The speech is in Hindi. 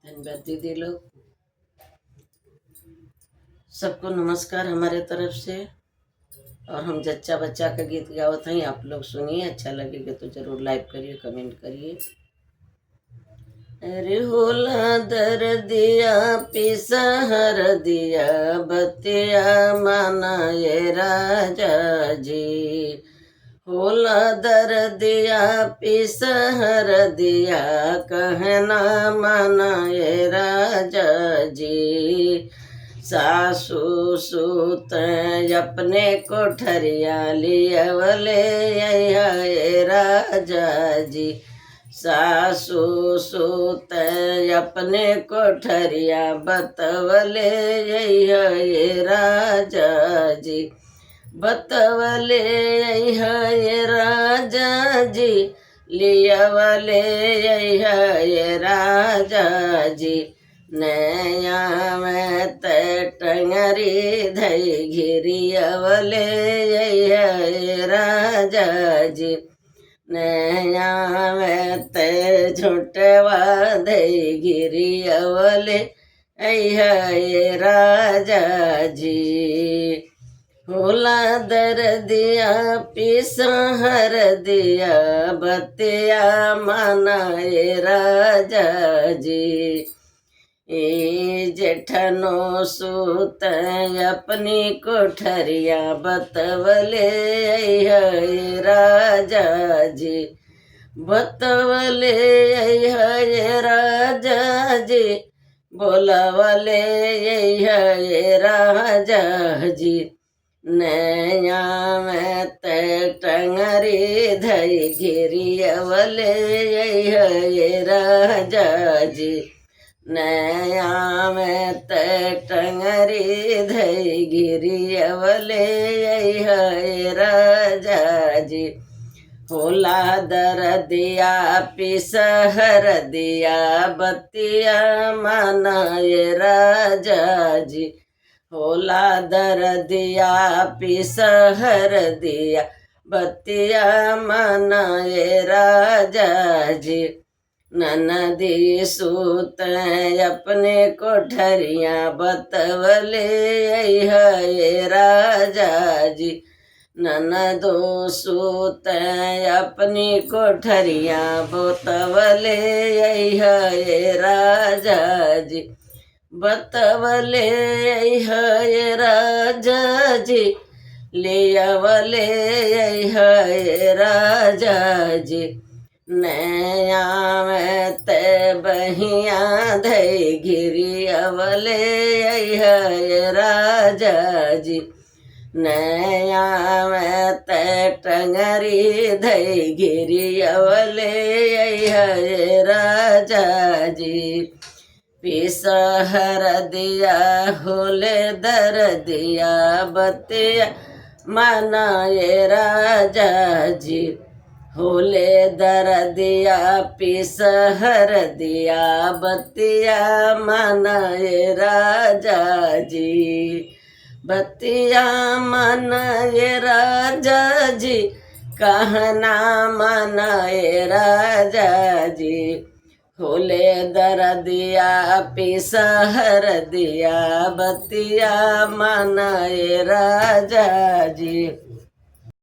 धन्यवाद दीदी लोग। सबको नमस्कार हमारे तरफ से। और हम जच्चा बच्चा का गीत गावत हैं, आप लोग सुनिए। अच्छा लगेगा तो जरूर लाइक करिए, कमेंट करिए। अरे होला दर दिया पिसा हर दिया बतिया माना ये राजा जी। होला दर दिया पिसा हर दिया कहना माना ये राजा जी। सासू सूत अपने कोठरिया लियवले ये राजा जी। सासू सूत अपने कोठरिया बतवले ये राजा जी। बतवले ये राजा जी। लियवले ये राजा जी। नया में टंगरी धई घिरियवले ये राजा जी। नया में झुटवा धई घिरियवले ये राजा जी। होला दर दिया पिसा हर दिया बतिया माना ये राजा जी। जेठनो सूत अपनी कोठरिया बतवले ये राजा जी। बतवले ये राजा जी। बोलावले ये राजा जी। नया में टंगरी धई घिरियवले ये राजा जी। नया में टंगरी धई घिरियवले ये राजा जी। होला दर दिया पिसहर दिया बतिया माना ये राजा जी। होला दर दिया पिसहर दिया बतिया माना ये राजा जी। ननदी सूत अपने कोठरिया बतवले ये राजा जी। ननदो सूत अपनी कोठरिया बतवले ये राजा जी। बतवले ये राजा जी। लियवले ये राजा जी। नया में बहिया धई घिरियवले ये राजा जी। नया में टंगरी धई घिरियवले ये राजा जी। पिसहर दिया होले दर दिया बतिया माना ये राजा जी। होले दर दिया पिसहर दिया बतिया माना ये राजा जी। बतिया माना ये राजा जी। कहना माना ये राजा जी। होले दर दिया पिसहर दिया बतिया माना ये राजा जी।